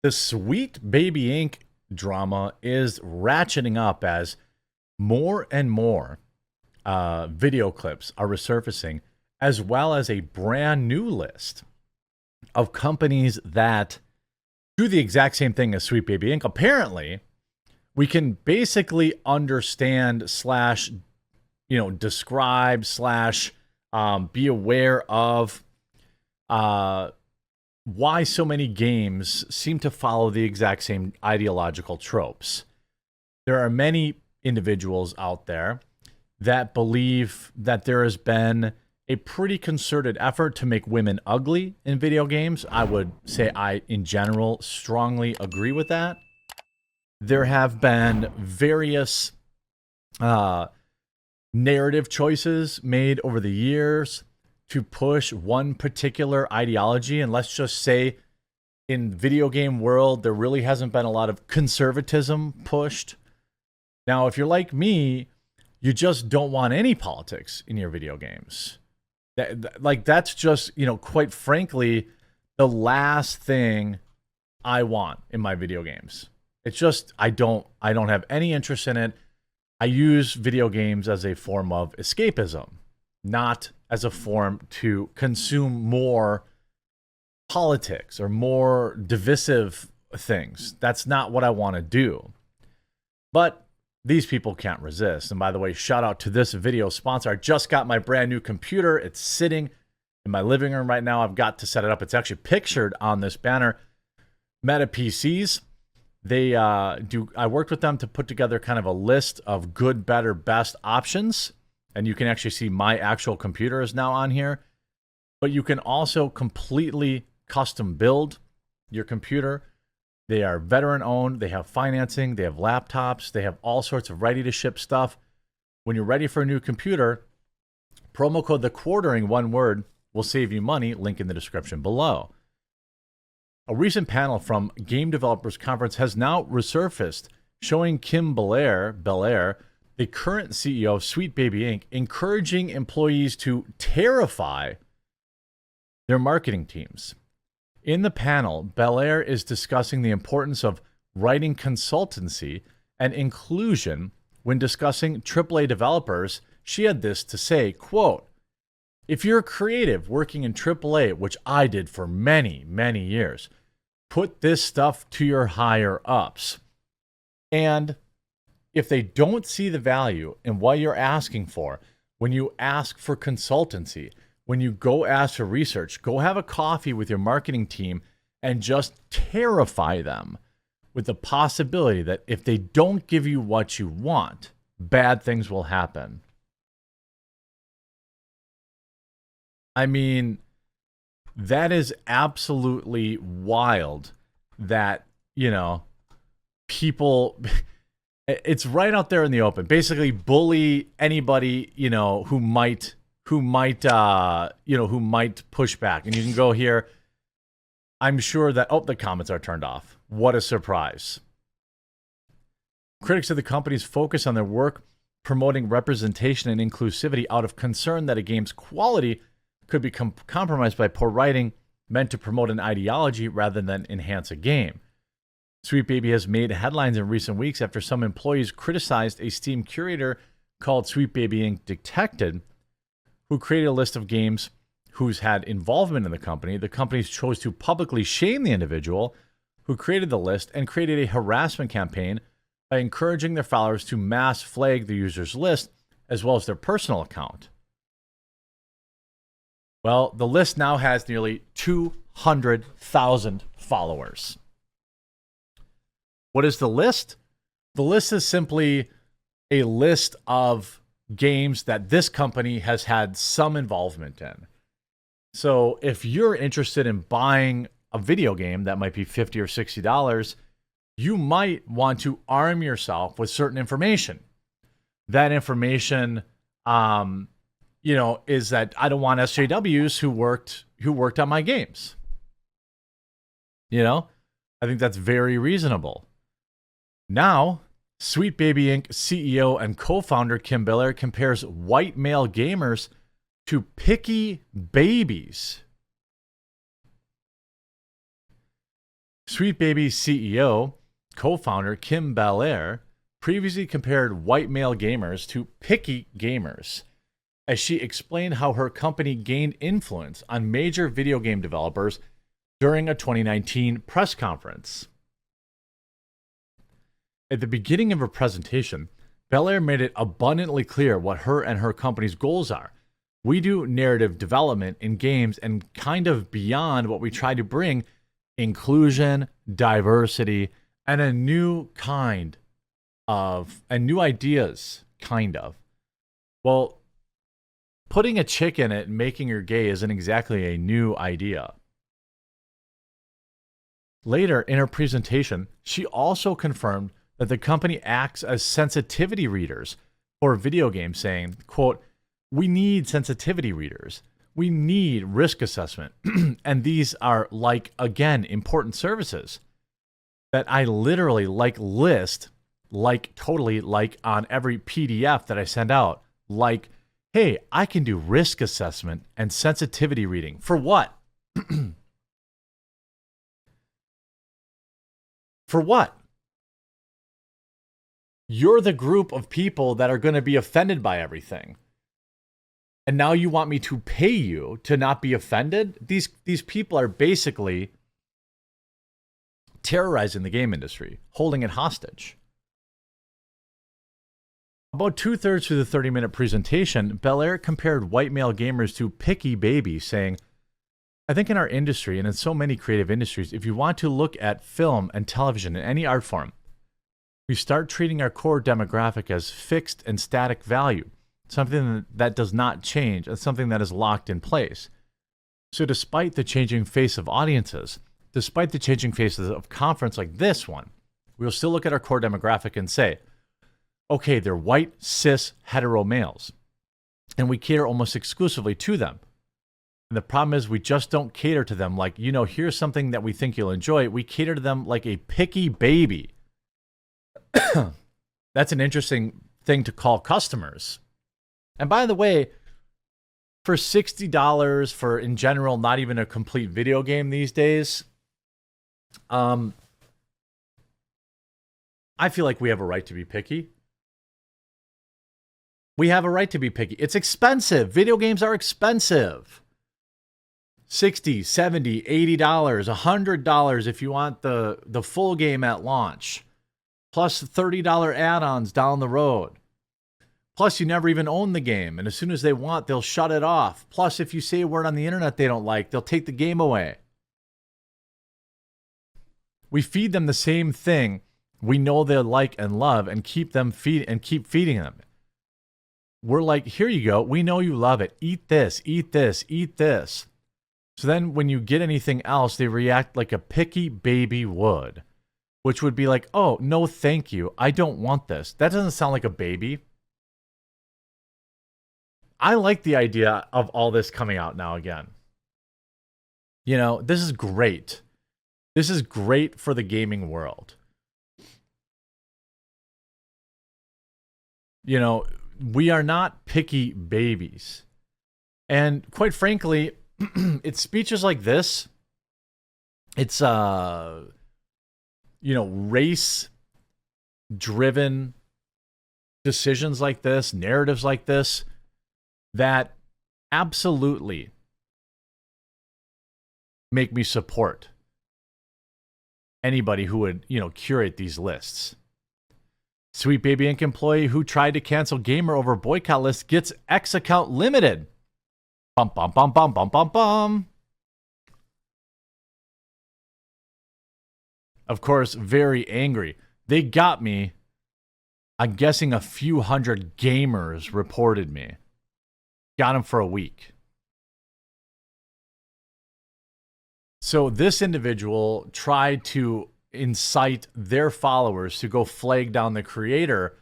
The Sweet Baby Inc. drama is ratcheting up as more and more video clips are resurfacing, as well as a brand new list of companies that do the exact same thing as Sweet Baby Inc. Apparently, we can basically understand slash, describe slash be aware of why so many games seem to follow the exact same ideological tropes. There are many individuals out there that believe that there has been a pretty concerted effort to make women ugly in video games. I would say in general, strongly agree with that. There have been various narrative choices made over the years to push one particular ideology. And let's just say in video game world, there really hasn't been a lot of conservatism pushed. Now, if you're like me, you just don't want any politics in your video games. That's just, quite frankly, the last thing I want in my video games. It's just, I don't have any interest in it. I use video games as a form of escapism, not as a form to consume more politics or more divisive things. That's not what I want to do. But these people can't resist. And by the way, shout out to this video sponsor. I just got my brand new computer. It's sitting in my living room right now. I've got to set it up. It's actually pictured on this banner. Meta PCs. I worked with them to put together kind of a list of good, better, best options. And you can actually see my actual computer is now on here. But you can also completely custom build your computer. They are veteran owned. They have financing. They have laptops. They have all sorts of ready to ship stuff. When you're ready for a new computer, promo code The Quartering, one word, will save you money. Link in the description below. A recent panel from Game Developers Conference has now resurfaced, showing Kim Belair, the current CEO of Sweet Baby Inc., encouraging employees to terrify their marketing teams. In the panel, Belair is discussing the importance of writing consultancy and inclusion when discussing AAA developers. She had this to say, quote, "If you're a creative working in AAA, which I did for many, many years, put this stuff to your higher ups. And if they don't see the value in what you're asking for, when you ask for consultancy, when you go ask for research, go have a coffee with your marketing team and just terrify them with the possibility that if they don't give you what you want, bad things will happen." I mean, that is absolutely wild that, people, it's right out there in the open. Basically bully anybody, who might push back. And you can go here. I'm sure that, the comments are turned off. What a surprise. Critics of the companies focus on their work promoting representation and inclusivity out of concern that a game's quality could become compromised by poor writing meant to promote an ideology rather than enhance a game. Sweet Baby has made headlines in recent weeks after some employees criticized a Steam curator called Sweet Baby Inc. Detected, who created a list of games who's had involvement in the company. The companies chose to publicly shame the individual who created the list and created a harassment campaign by encouraging their followers to mass flag the user's list as well as their personal account. Well, the list now has nearly 200,000 followers. What is the list? The list is simply a list of games that this company has had some involvement in. So if you're interested in buying a video game that might be $50 or $60, you might want to arm yourself with certain information. That information, is that I don't want SJWs who worked on my games. I think that's very reasonable. Now, Sweet Baby Inc. CEO and co-founder Kim Belair compares white male gamers to picky babies. Sweet Baby CEO, co-founder Kim Belair previously compared white male gamers to picky gamers as she explained how her company gained influence on major video game developers during a 2019 press conference. At the beginning of her presentation, Belair made it abundantly clear what her and her company's goals are. We do narrative development in games and kind of beyond what we try to bring inclusion, diversity, and a new kind of, and new ideas, kind of. Well, putting a chick in it and making her gay isn't exactly a new idea. Later in her presentation, she also confirmed that the company acts as sensitivity readers for video games, saying, quote, "We need sensitivity readers. We need risk assessment. And these are, like, again, important services that I literally list, totally on every PDF that I send out. Like, hey, I can do risk assessment and sensitivity reading. For what? For what? You're the group of people that are going to be offended by everything. And now you want me to pay you to not be offended? These people are basically terrorizing the game industry, holding it hostage. About 2/3 through the 30-minute presentation, Belair compared white male gamers to picky babies, saying, I think in our industry and in so many creative industries, if you want to look at film and television in any art form, we start treating our core demographic as fixed and static value, something that does not change and something that is locked in place. So despite the changing face of audiences, despite the changing faces of conference like this one, we'll still look at our core demographic and say, okay, they're white, cis, hetero males, and we cater almost exclusively to them. And the problem is we just don't cater to them like, here's something that we think you'll enjoy. We cater to them like a picky baby. That's an interesting thing to call customers. And by the way, for $60 for, in general, not even a complete video game these days, I feel like we have a right to be picky. We have a right to be picky. It's expensive. Video games are expensive. $60, $70, $80, $100 if you want the full game at launch, plus $30 add-ons down the road. Plus, you never even own the game, and as soon as they want, they'll shut it off. Plus, if you say a word on the internet they don't like, they'll take the game away. We feed them the same thing we know they like and love, and keep feeding them. We're like, here you go. We know you love it. Eat this, eat this, eat this. So then when you get anything else, they react like a picky baby would, which would be like, oh, no, thank you. I don't want this. That doesn't sound like a baby. I like the idea of all this coming out now again. This is great. This is great for the gaming world. We are not picky babies. And quite frankly, it's speeches like this. It's, race-driven decisions like this, narratives like this, that absolutely make me support anybody who would, curate these lists. Sweet Baby Inc. employee who tried to cancel gamer over boycott list gets X account limited. Bum, bum, bum, bum, bum, bum, bum. Of course, very angry. They got me. I'm guessing a few hundred gamers reported me. Got him for a week. So this individual tried to incite their followers to go flag down the creator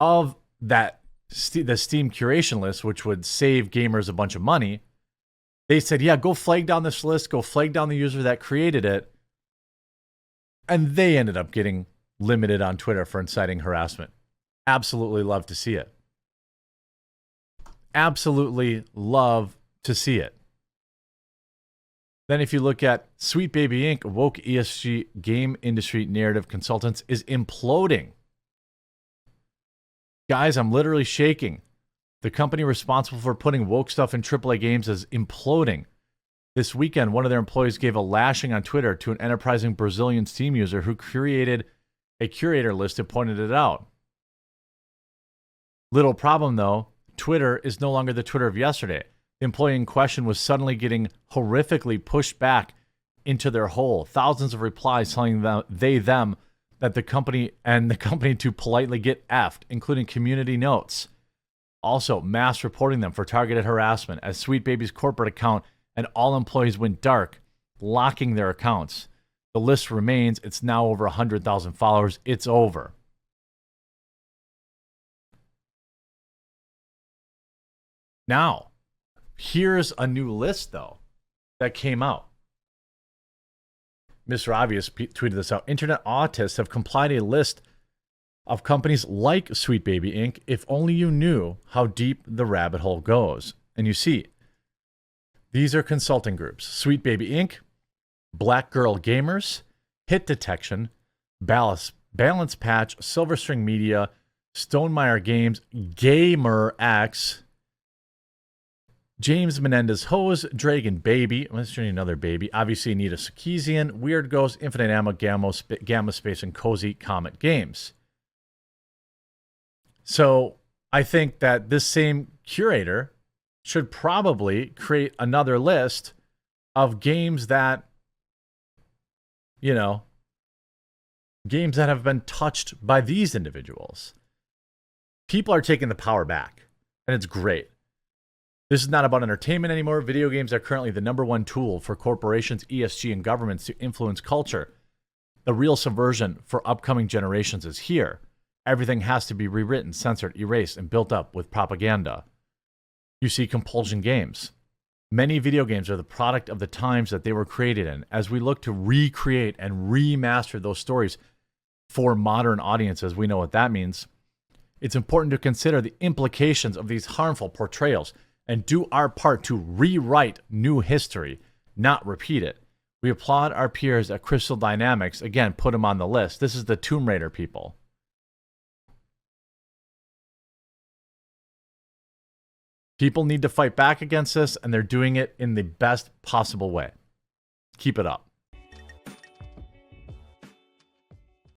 of the Steam curation list, which would save gamers a bunch of money. They said, yeah, go flag down this list, go flag down the user that created it. And they ended up getting limited on Twitter for inciting harassment. Absolutely love to see it. Absolutely love to see it. Then if you look at Sweet Baby Inc., woke ESG game industry narrative consultants is imploding. Guys, I'm literally shaking. The company responsible for putting woke stuff in AAA games is imploding. This weekend, one of their employees gave a lashing on Twitter to an enterprising Brazilian Steam user who created a curator list and pointed it out. Little problem though, Twitter is no longer the Twitter of yesterday. The employee in question was suddenly getting horrifically pushed back into their hole. Thousands of replies telling them that the company to politely get effed, including community notes. Also, mass reporting them for targeted harassment as Sweet Baby's corporate account and all employees went dark, locking their accounts. The list remains. It's now over 100,000 followers. It's over. Now, here's a new list, though, that came out. Mr. Obvious tweeted this out. Internet autists have compiled a list of companies like Sweet Baby Inc. If only you knew how deep the rabbit hole goes. And you see, these are consulting groups. Sweet Baby Inc., Black Girl Gamers, Hit Detection, Balance Patch, Silver String Media, Stonemeyer Games, Gamer X, James Menendez Hose, Dragon Baby, let's show you another baby, obviously Anita Sarkeesian, Weird Ghost, Infinite Ammo, Gamma Space, and Cozy Comet Games. So I think that this same curator should probably create another list of games that, games that have been touched by these individuals. People are taking the power back, and it's great. This is not about entertainment anymore. Video games are currently the #1 tool for corporations, ESG, and governments to influence culture. The real subversion for upcoming generations is here. Everything has to be rewritten, censored, erased, and built up with propaganda. You see compulsion games. Many video games are the product of the times that they were created in. As we look to recreate and remaster those stories for modern audiences, we know what that means. It's important to consider the implications of these harmful portrayals and do our part to rewrite new history, not repeat it. We applaud our peers at Crystal Dynamics. Again, put them on the list. This is the Tomb Raider people. People need to fight back against this, and they're doing it in the best possible way. Keep it up.